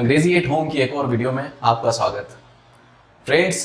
अंग्रेजी at home की एक और वीडियो में आपका स्वागत। फ्रेंड्स,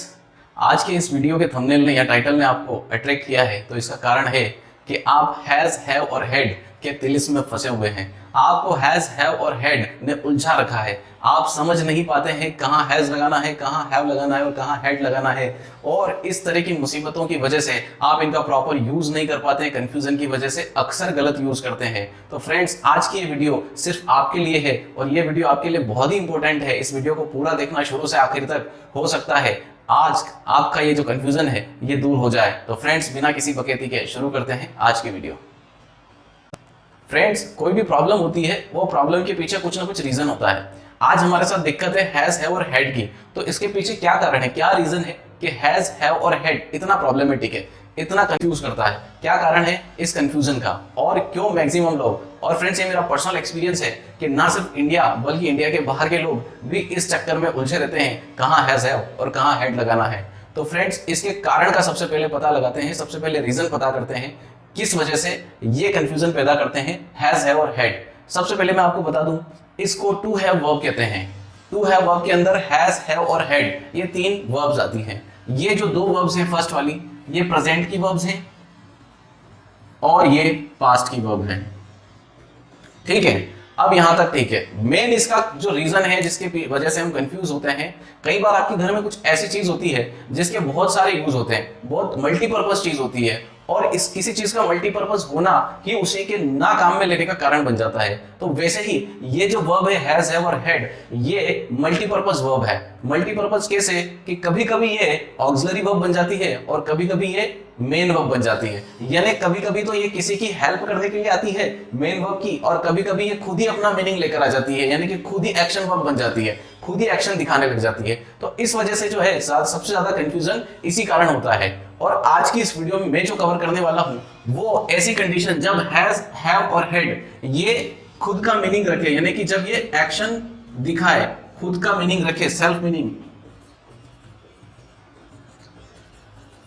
आज के इस वीडियो के थंबनेल ने या टाइटल ने आपको अट्रैक्ट किया है तो इसका कारण है कि आप हैज, हैव और हैड के तिलिस्म में फंसे हुए हैं। आपको हैज, हैव और हैड ने उलझा रखा है। आप समझ नहीं पाते हैं कहाँ हैज लगाना है, कहाँ हैव लगाना है और कहाँ हैड लगाना है। और इस तरह की मुसीबतों की वजह से आप इनका प्रॉपर यूज नहीं कर पाते हैं। कंफ्यूजन की वजह से अक्सर गलत यूज करते हैं। तो फ्रेंड्स, आज की ये वीडियो सिर्फ आपके लिए है और ये वीडियो आपके लिए बहुत ही इंपॉर्टेंट है। इस वीडियो को पूरा देखना शुरू से आखिर तक। हो सकता है आज आपका ये जो कंफ्यूजन है ये दूर हो जाए। तो फ्रेंड्स, बिना किसी बकैती के शुरू करते हैं आज की वीडियो। फ्रेंड्स, कोई भी प्रॉब्लम होती है वो प्रॉब्लम के पीछे कुछ ना कुछ रीजन होता है। आज हमारे साथ दिक्कत है हैज, हैव और हैड की। तो इसके पीछे क्या कारण है, क्या रीजन है कि हैज, हैव और हैड इतना प्रॉब्लमेटिक है, इतना कंफ्यूज करता है? क्या कारण है इस कंफ्यूजन का और क्यों मैक्सिमम लोग, और फ्रेंड्स ये मेरा पर्सनल एक्सपीरियंस है कि ना सिर्फ इंडिया बल्कि इंडिया के बाहर के लोग भी इस चक्कर में उलझे रहते हैं कहाँ हैज, हैव और कहाँ हैड लगाना है। तो फ्रेंड्स, इसके कारण का सबसे पहले पता लगाते हैं, सबसे पहले रीजन पता करते हैं किस वजह से ये कंफ्यूजन पैदा करते हैं हैज, हैव और हैड। सबसे पहले मैं आपको बता दूं, इसको टू हैव वर्ब कहते हैं। टू हैव वर्ब के अंदर हैज, हैव और हैड ये तीन वर्ब्स आती हैं। ये जो दो वर्ब्स हैं, फर्स्ट वाली ये प्रेजेंट की वर्ब्स हैं और ये पास्ट की वर्ब है। ठीक है, अब यहां तक ठीक है। मेन इसका जो रीजन है जिसकी वजह से हम कंफ्यूज होते हैं, कई बार आपके घर में कुछ ऐसी चीज होती है जिसके बहुत सारे यूज होते हैं, बहुत मल्टीपर्पज चीज होती है और इस किसी चीज का मल्टीपर्पज होना ही उसी के ना काम में लेने का कारण बन जाता है। तो वैसे ही ये जो वर्ब है हैज, हैव और हैड ये मल्टीपर्पज वर्ब है। मल्टीपर्पज कैसे कि कभी कभी ये ऑक्सिलरी वर्ब बन जाती है और कभी कभी ये मेन वर्ब बन जाती है। यानी कभी कभी तो ये किसी की हेल्प करने के लिए आती है मेन वर्ब की, और कभी कभी ये खुद ही अपना मीनिंग लेकर आ जाती है, यानी कि खुद ही एक्शन वर्ब बन जाती है, खुद ही एक्शन दिखाने लग जाती है। तो इस वजह से जो है सबसे ज्यादा कंफ्यूजन इसी कारण होता है। और आज की इस वीडियो में मैं जो कवर करने वाला हूं वो ऐसी कंडीशन जब हैज, हैव और हैड ये खुद का मीनिंग रखे, यानी कि जब ये एक्शन दिखाए, खुद का मीनिंग रखे, सेल्फ मीनिंग।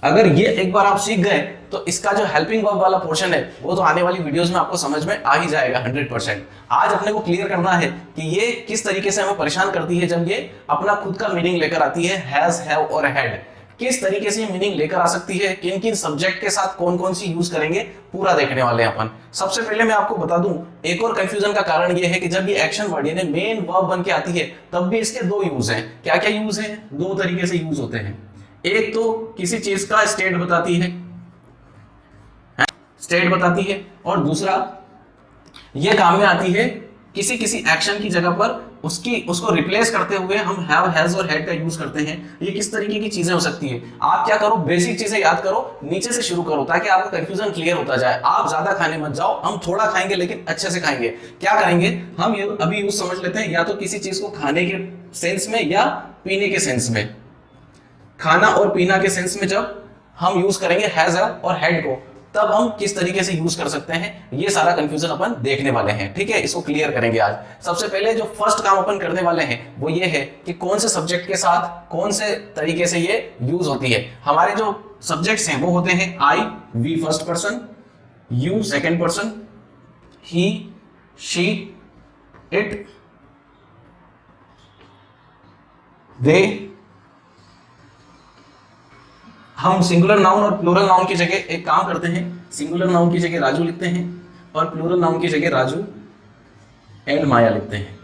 अगर ये एक बार आप सीख गए तो इसका जो हेल्पिंग वर्ब वाला पोर्शन है वो तो आने वाली वीडियोस में आपको समझ में आ ही जाएगा 100%। आज अपने को क्लियर करना है कि ये किस तरीके से हमें परेशान करती है जब ये अपना खुद का मीनिंग लेकर आती है हैज, हैव और हैड। किस तरीके से मीनिंग लेकर आ सकती है, किन किन सब्जेक्ट के साथ कौन कौन सी यूज करेंगे, पूरा देखने वाले हैं अपन। सबसे पहले मैं आपको बता दूं, एक और कंफ्यूजन का कारण ये है कि जब ये एक्शन वर्ड यानी मेन वर्ब बन के आती है तब भी इसके दो यूज हैं। क्या क्या यूज हैं? दो तरीके से यूज होते हैं। एक तो किसी चीज का स्टेट बताती है, स्टेट बताती है, और दूसरा ये काम में आती है किसी किसी एक्शन की जगह पर उसको रिप्लेस करते हुए हम हैव, हैज और हैड का यूज करते हैं। ये किस तरीके की चीजें हो सकती है? आप क्या करो, बेसिक चीजें याद करो, नीचे से शुरू करो ताकि आपका कंफ्यूजन क्लियर होता जाए। आप ज्यादा खाने मत जाओ, हम थोड़ा खाएंगे लेकिन अच्छे से खाएंगे। क्या करेंगे हम अभी यूज समझ लेते हैं, या तो किसी चीज को खाने के सेंस में या पीने के सेंस में। खाना और पीना के सेंस में जब हम यूज करेंगे हैज, हैव और हैड को, तब हम किस तरीके से यूज कर सकते हैं, ये सारा कंफ्यूजन अपन देखने वाले हैं। ठीक है, इसको क्लियर करेंगे आज। सबसे पहले जो फर्स्ट काम अपन करने वाले हैं वो ये है कि कौन से सब्जेक्ट के साथ कौन से तरीके से ये यूज होती है। हमारे जो सब्जेक्ट्स हैं वो होते हैं I, we first person, you second person, he, she, it, they. हम सिंगुलर नाउन और प्लूरल नाउन की जगह एक काम करते हैं, सिंगुलर नाउन की जगह राजू लिखते हैं और प्लूरल नाउन की जगह राजू एंड माया लिखते हैं।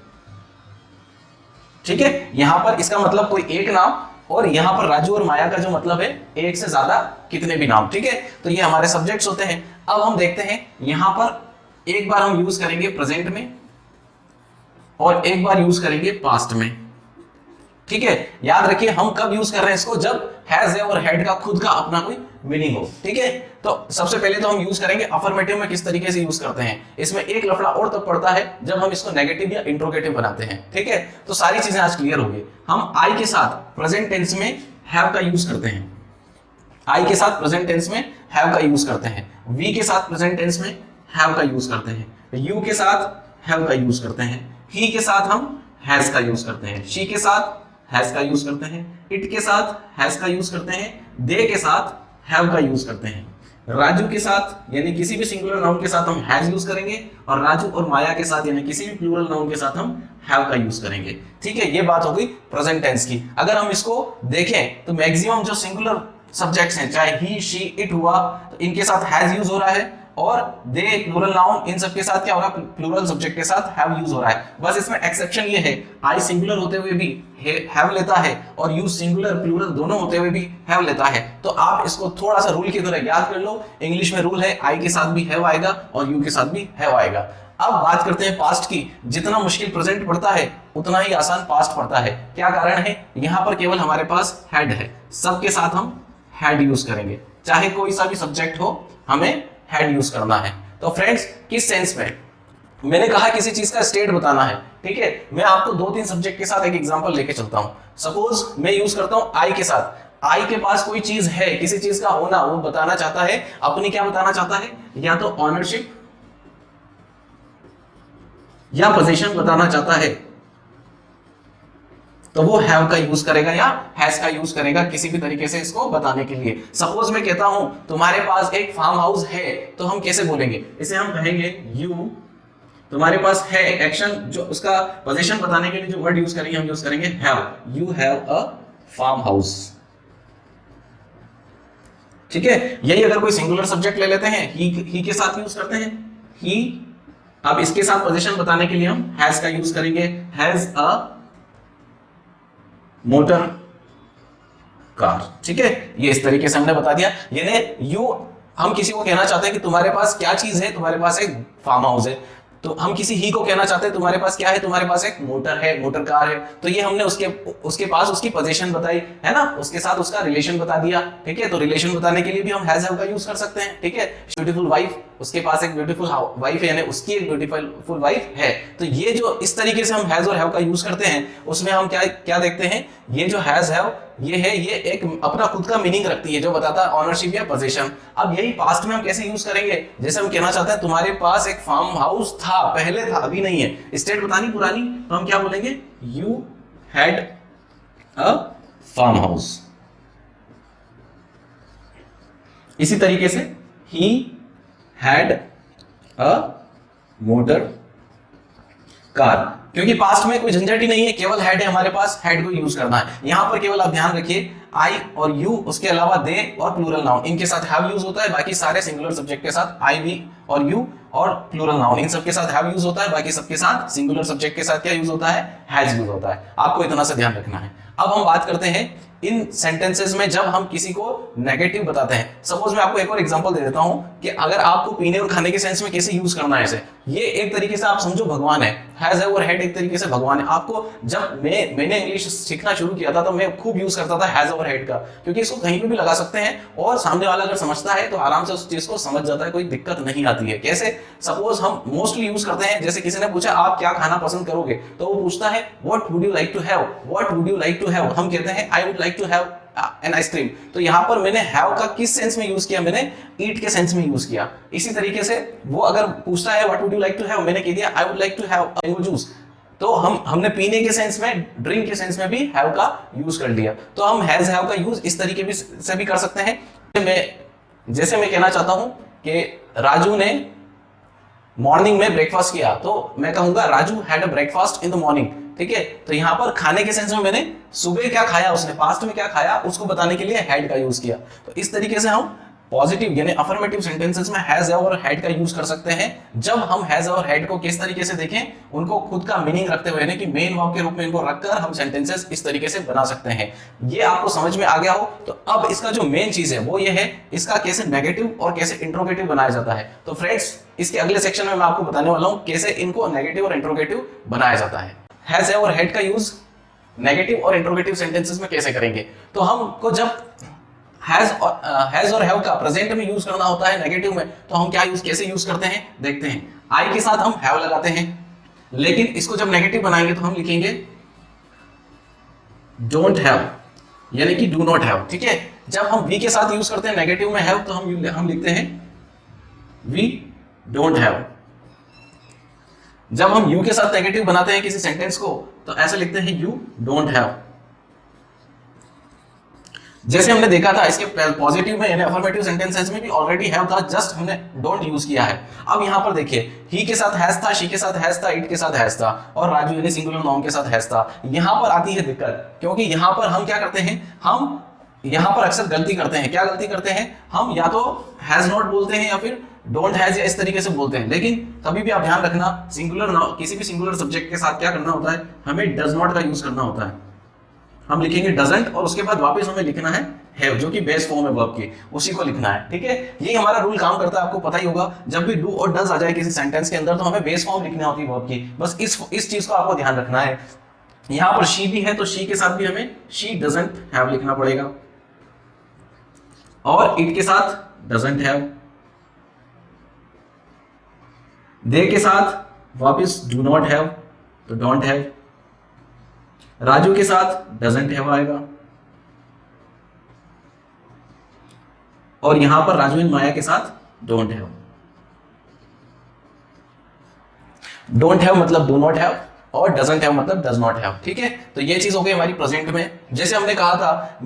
ठीक है, यहां पर इसका मतलब कोई एक नाम, और यहां पर राजू और माया का जो मतलब है एक से ज्यादा कितने भी नाम। ठीक है, तो ये हमारे सब्जेक्ट्स होते हैं। अब हम देखते हैं यहां पर एक बार हम यूज करेंगे प्रेजेंट में और एक बार यूज करेंगे पास्ट में। ठीक है, याद रखिए हम कब यूज कर रहे हैं इसको, जब हैज, हैव और हैड का खुद का अपना कोई मीनिंग हो। ठीक है, तो सबसे पहले तो हम यूज करेंगे अफर्मेटिव में किस तरीके से यूज करते हैं। इसमें एक लफड़ा और तब पड़ता है जब हम इसको नेगेटिव या इंट्रोगेटिव बनाते हैं। ठीक है, तो सारी चीजें आज क्लियर होगी। हम आई के साथ प्रेजेंट टेंस में हैव का यूज करते हैं, आई के साथ प्रेजेंट टेंस में हैव का यूज करते हैं, वी के साथ प्रेजेंट टेंस में हैव का यूज करते हैं, यू के साथ हैव का यूज करते हैं, ही के साथ हम हैज का यूज करते हैं, शी के साथ हैज का यूज करते हैं, इट के साथ हैज का यूज करते हैं, दे के साथ हैव का यूज करते हैं। राजू के साथ यानी किसी भी सिंगुलर नाउन के साथ हम हैज यूज करेंगे, और राजू और माया के साथ यानी किसी भी प्लूरल नाउन के साथ हम हैव का यूज करेंगे। ठीक है, ये बात हो गई प्रेजेंट टेंस की। अगर हम इसको देखें तो मैक्सिमम जो सिंगुलर सब्जेक्ट्स हैं, चाहे ही, शी, इट हुआ, तो इनके साथ हैज यूज हो रहा है, और दे प्लूरल नाउन, इन सब के साथ क्या हो रहा है, प्लूरल सब्जेक्ट के साथ हैव यूज हो रहा है। बस इसमें एक्सेप्शन ये है, आई सिंगुलर होते हुए भी हैव लेता है, और यू सिंगुलर प्लूरल दोनों होते हुए भी हैव लेता है। तो आप इसको थोड़ा सा रूल की तरह याद कर लो। इंग्लिश में रूल है, आई के साथ भी हैव आएगा और यू के साथ भी हैव आएगा। अब बात करते हैं पास्ट की। जितना मुश्किल प्रेजेंट पड़ता है उतना ही आसान पास्ट पड़ता है। क्या कारण है? यहां पर केवल हमारे पास हैड है, सबके साथ हम हैड यूज करेंगे, चाहे कोई सा भी सब्जेक्ट हो हमें हैड यूज करना है। तो फ्रेंड्स, किस सेंस में? मैंने कहा किसी चीज का स्टेट बताना है, ठीक है। मैं आपको 2-3 सब्जेक्ट के साथ एक एग्जांपल लेके चलता हूं। सपोज मैं यूज करता हूं आई के साथ। आई के पास कोई चीज है, किसी चीज का होना वो बताना चाहता है, अपनी क्या बताना चाहता है, या तो ऑनरशिप या पोजीशन बताना चाहता है, तो वो हैव का यूज करेगा या हैज का यूज करेगा किसी भी तरीके से इसको बताने के लिए। सपोज मैं कहता हूं तुम्हारे पास एक फार्म हाउस है, तो हम कैसे बोलेंगे? इसे हम कहेंगे यू, तुम्हारे पास है, एक्शन जो उसका पोजीशन बताने के लिए जो वर्ड यूज करेंगे हम यूज करेंगे have. You have a farm house. ठीक है, यही अगर कोई सिंगुलर सब्जेक्ट ले लेते हैं, ही के साथ यूज करते हैं ही। अब इसके साथ पोजीशन बताने के लिए हम हैज का यूज करेंगे, हैज अ मोटर कार। ठीक है, ये इस तरीके से हमने बता दिया। यानी यू, हम किसी को कहना चाहते हैं कि तुम्हारे पास क्या चीज है, तुम्हारे पास एक फार्म हाउस है। तो हम किसी ही को कहना चाहते हैं तुम्हारे पास क्या है, तुम्हारे पास एक मोटर है, मोटर कार है। तो ये हमने उसके पास उसकी पोजीशन बताई है ना, उसके साथ उसका रिलेशन बता दिया। ठीक है, तो रिलेशन बताने के लिए भी हम हैज हैव का यूज कर सकते हैं। ठीक है, ब्यूटीफुल वाइफ, उसके पास एक ब्यूटीफुल वाइफ है, यानी उसकी एक ब्यूटीफुल वाइफ है। तो ये जो इस तरीके से हम हैज और हैव का यूज करते हैं, उसमें हम क्या क्या देखते हैं, ये जो हैज हैव ये है, ये एक अपना खुद का मीनिंग रखती है जो बताता है ऑनरशिप या पोजीशन। अब यही पास्ट में हम कैसे यूज करेंगे? जैसे हम कहना चाहते हैं तुम्हारे पास एक फार्म हाउस था, पहले था, अभी नहीं है, स्टेट बतानी पुरानी, तो हम क्या बोलेंगे? You had a farm house. इसी तरीके से he had a motor car, क्योंकि पास्ट में कोई झंझट ही नहीं है, केवल हैड है हमारे पास, हैड को यूज करना है। यहां पर केवल आप ध्यान रखिए, आई और यू, उसके अलावा दे और प्लूरल नाउन, इनके साथ हैव यूज होता है। बाकी सारे सिंगुलर सब्जेक्ट के साथ आई, वी और यू और प्लूरल नाउन, इन सब के साथ हैव यूज होता है। बाकी सबके साथ सिंगुलर सब्जेक्ट के साथ क्या यूज होता है? हैज यूज होता है। आपको इतना सा ध्यान रखना है। अब हम बात करते हैं इन सेंटेंसेस में जब हम किसी को नेगेटिव बताते हैं। सपोज मैं आपको एक और एग्जांपल दे देता हूं कि अगर आपको पीने और खाने के सेंस में कैसे यूज करना है इसे, ये एक तरीके से आप समझो भगवान है, हैज है और हैड एक तरीके से भगवान है। आपको जब मैंने इंग्लिश सीखना शुरू किया था तो मैं खूब यूज करता था हैज और हैड का, क्योंकि इसको कहीं पे भी लगा सकते हैं और सामने वाला अगर समझता है तो आराम से उस चीज को समझ जाता है, कोई दिक्कत नहीं आती है। कैसे? सपोज हम मोस्टली यूज करते हैं, जैसे किसी ने पूछा आप क्या खाना पसंद करोगे, तो वो पूछता है what would you like to have, what would you like to have. हम कहते हैं I would like to have an ice cream. तो यहां पर मैंने हैव का किस सेंस में यूज किया? मैंने ईट के सेंस में यूज किया। इसी तरीके से वो अगर पूछता है what would you like to have, मैंने कह दिया I would like to have mango juice. तो हमने पीने के सेंस में, ड्रिंक के सेंस में भी हैव का यूज कर लिया। तो हम हैज हैव का यूज इस तरीके से भी कर सकते हैं। जैसे मैं कहना चाहता हूं कि राजू ने मॉर्निंग में ब्रेकफास्ट किया, तो मैं कहूंगा Raju had a breakfast in the morning. ठीक है, तो यहां पर खाने के सेंस में मैंने सुबह क्या खाया, उसने पास्ट में क्या खाया, उसको बताने के लिए हैड का यूज किया। तो इस तरीके से हम पॉजिटिव यानी अफर्मेटिव सेंटेंसेस में हैज और हैड का यूज कर सकते हैं। जब हम हैज और हैड को किस तरीके से देखें, उनको खुद का मीनिंग रखते हुए, यानी कि मेन वर्ब के रूप में इनको रखकर हम सेंटेंसेस इस तरीके से बना सकते हैं। ये आपको समझ में आ गया हो तो अब इसका जो मेन चीज है वो ये है, इसका कैसे नेगेटिव और कैसे इंट्रोगेटिव बनाया जाता है। तो फ्रेंड्स, इसके अगले सेक्शन में मैं आपको बताने वाला हूं कैसे इनको नेगेटिव और इंट्रोगेटिव बनाया जाता है। हैज और हैड का यूज नेगेटिव और इंट्रोगेटिव सेंटेंसेस में कैसे करेंगे? तो हमको जब हैज और हैव का प्रेजेंट में यूज करना होता है नेगेटिव में, तो हम क्या कैसे यूज करते हैं देखते हैं। आई के साथ हम हैव लगाते हैं, लेकिन इसको जब नेगेटिव बनाएंगे तो हम लिखेंगे डोंट हैव, यानी कि डू नॉट हैव। ठीक है, जब हम वी के साथ यूज करते हैं नेगेटिव में हैव, तो हम लिखते हैं वी डोंट हैव। जब हम यू के साथ नेगेटिव बनाते हैं किसी सेंटेंस को, तो ऐसे लिखते हैं यू डोंट हैव। जैसे हमने देखा था इसके पॉजिटिव में यानी अफर्मेटिव सेंटेंसेस में भी ऑलरेडी हैव था, जस्ट हमने डोंट यूज किया है। अब यहाँ पर देखिए ही के साथ हैज था, शी के साथ हैज था, इट के साथ हैज था और राजू यानी सिंगुलर नाउन के साथ हैज था। यहाँ पर आती है दिक्कत, क्योंकि यहाँ पर हम क्या करते हैं, हम यहाँ पर अक्सर गलती करते हैं। क्या गलती करते हैं, हम या तो हैज नॉट बोलते हैं या फिर डोंट हैज या इस तरीके से बोलते हैं। लेकिन कभी भी आप ध्यान रखना सिंगुलर किसी भी सिंगुलर सब्जेक्ट के साथ क्या करना होता है, हमें डज नॉट का यूज करना होता है। हम लिखेंगे डजंट और उसके बाद वापस हमें लिखना है हैव, जो कि बेस फॉर्म है वर्ब की, उसी को लिखना है। ठीक है, यही हमारा रूल काम करता है, आपको पता ही होगा। जब भी डू और डज आ जाए किसी सेंटेंस के अंदर तो हमें बेस फॉर्म लिखनी होती है वर्ब की। बस इस चीज को आपको ध्यान रखना है। यहाँ पर शी भी है तो शी के साथ भी हमें शी डजंट हैव लिखना पड़ेगा और इट के साथ डजंट हैव, दे के साथ वापस डू नॉट हैव तो डोंट हैव, राजू के साथ डजंट हैव आएगा और यहां पर राजू एंड माया के साथ डोंट हैव। डोंट हैव मतलब डू नॉट हैव और डजंट हैव मतलब डज नॉट हैव। ठीक है, तो ये चीज हो गई हमारी प्रेजेंट में। जैसे हमने कहा था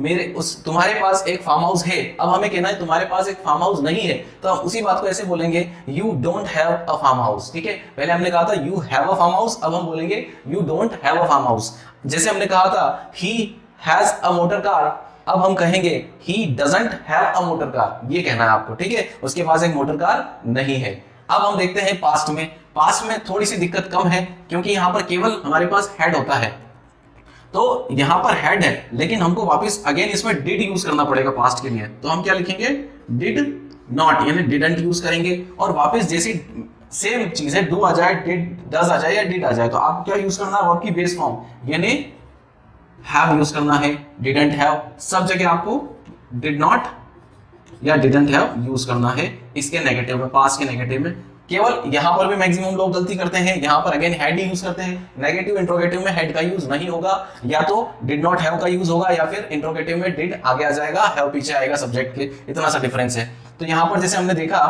तुम्हारे पास एक फार्म हाउस है, अब हमें कहना है तुम्हारे पास एक फार्म हाउस नहीं है, तो हम उसी बात को ऐसे बोलेंगे you don't have a farm house. ठीक है, पहले हमने कहा था you have a farm house, अब हम बोलेंगे you don't have a farm house. जैसे हमने कहा था he has a motor car, अब हम कहेंगे he doesn't have a motor car, ये कहना है आपको। ठीक है, उसके पास एक मोटर कार नहीं है। अब हम देखते हैं पास्ट में। पास्ट में थोड़ी सी दिक्कत कम है, क्योंकि यहां पर केवल हमारे पास हैड होता है, तो यहां पर हैड है, लेकिन हमको वापस अगेन इसमें डिड यूज करना पड़ेगा पास्ट के लिए। तो हम क्या लिखेंगे, डिड नॉट यानी डिडंट यूज करेंगे और वापस जैसी सेम चीज है, डू आ जाए, डिड डज आ जाए या डिड आ जाए, तो आप क्या यूज करना है, वर्ब की बेस फॉर्म यानी हैव यूज करना है, डिडंट हैव। सब जगह आपको डिड नॉट या डिडंट हैव यूज करना है इसके नेगेटिव में, पास्ट के नेगेटिव में। केवल यहां पर भी मैक्सिमम लोग गलती करते हैं, यहां पर अगेन हैड ही यूज करते हैं। नेगेटिव इंट्रोगेटिव में हैड का यूज नहीं होगा, या तो डिड नॉट हैव का यूज होगा या फिर इंट्रोगेटिव में डिड आगे आ जाएगा, हैव पीछे आएगा सब्जेक्ट के, इतना सा डिफरेंस है। तो यहां पर जैसे हमने देखा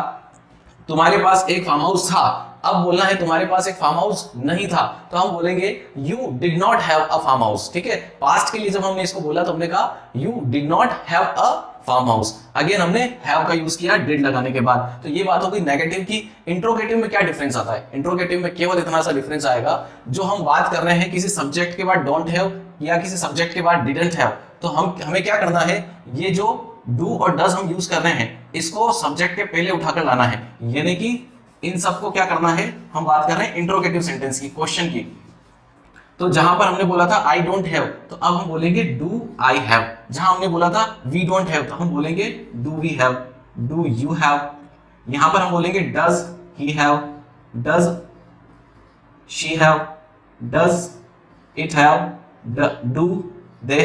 तुम्हारे पास एक फार्म हाउस था, अब बोलना है तुम्हारे पास एक फार्म हाउस नहीं था, तो हम बोलेंगे you did not have a farm house. ठीक है, पास्ट के लिए जब हमने इसको बोला तो हमने कहा you did not have a farm house. Again हमने हैव का यूज किया डिड लगाने के बाद। तो ये बात हो गई नेगेटिव की। इंट्रोगेटिव में क्या डिफरेंस आता है, इंट्रोगेटिव में केवल इतना सा डिफरेंस आएगा, जो हम बात कर रहे हैं किसी सब्जेक्ट के बाद डोंट हैव या किसी सब्जेक्ट के बाद डिडंट हैव, तो हमें क्या करना है, ये जो डू और डज हम यूज कर रहे हैं इसको सब्जेक्ट के पहले उठाकर लाना है, यानी कि इन सबको क्या करना है, हम बात कर रहे हैं इंट्रोगेटिव सेंटेंस की, क्वेश्चन की। तो जहां पर हमने बोला था आई डोंट हैव, तो अब हम बोलेंगे डू आई हैव। जहां हमने बोला था वी डोंट हैव, तो हम बोलेंगे do we have, do you have. यहां पर हम बोलेंगे does he have, does she have, does it have, do they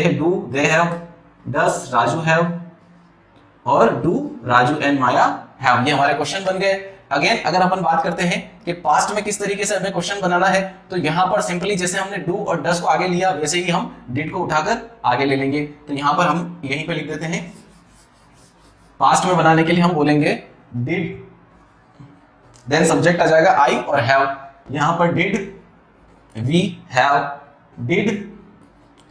have, does Raju have और do Raju and Maya have. ये हमारे क्वेश्चन बन गए। अगेन अगर अपन बात करते हैं कि पास्ट में किस तरीके से हमें क्वेश्चन बनाना है, तो यहां पर सिंपली जैसे हमने डू और डज को आगे लिया, वैसे ही हम डिड को उठाकर आगे ले लेंगे। तो यहां पर हम यहीं पे लिख देते हैं, पास्ट में बनाने के लिए हम बोलेंगे डिड, देन सब्जेक्ट आ जाएगा आई और हैव। यहां पर did we have, did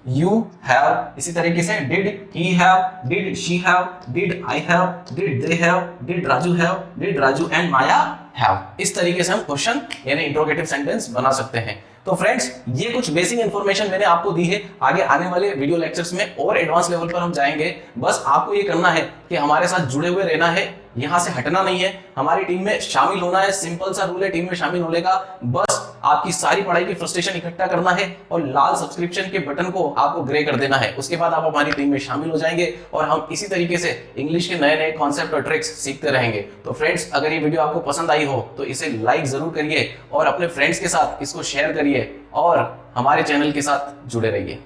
you have, इसी तरीके से did he have, did she have, did I have, did they have, did Raju have, did Raju and Maya have। इस तरीके से हम क्वेश्चन यानी इंट्रोगेटिव सेंटेंस बना सकते हैं। तो फ्रेंड्स ये कुछ बेसिक इंफॉर्मेशन मैंने आपको दी है, आगे आने वाले वीडियो लेक्चर्स में और एडवांस लेवल पर हम जाएंगे। बस आपको ये करना है कि हमारे साथ जुड़े हुए रहना है, यहां से हटना नहीं है, हमारी टीम में शामिल होना है। सिंपल सा रूल है टीम में शामिल होने का, बस आपकी सारी पढ़ाई की फ्रस्ट्रेशन इकट्ठा करना है और लाल सब्सक्रिप्शन के बटन को आपको ग्रे कर देना है। उसके बाद आप हमारी टीम में शामिल हो जाएंगे और हम इसी तरीके से इंग्लिश के नए नए कॉन्सेप्ट और ट्रिक्स सीखते रहेंगे। तो फ्रेंड्स अगर ये वीडियो आपको पसंद आई हो तो इसे लाइक जरूर करिए और अपने फ्रेंड्स के साथ इसको शेयर करिए और हमारे चैनल के साथ जुड़े रहिए।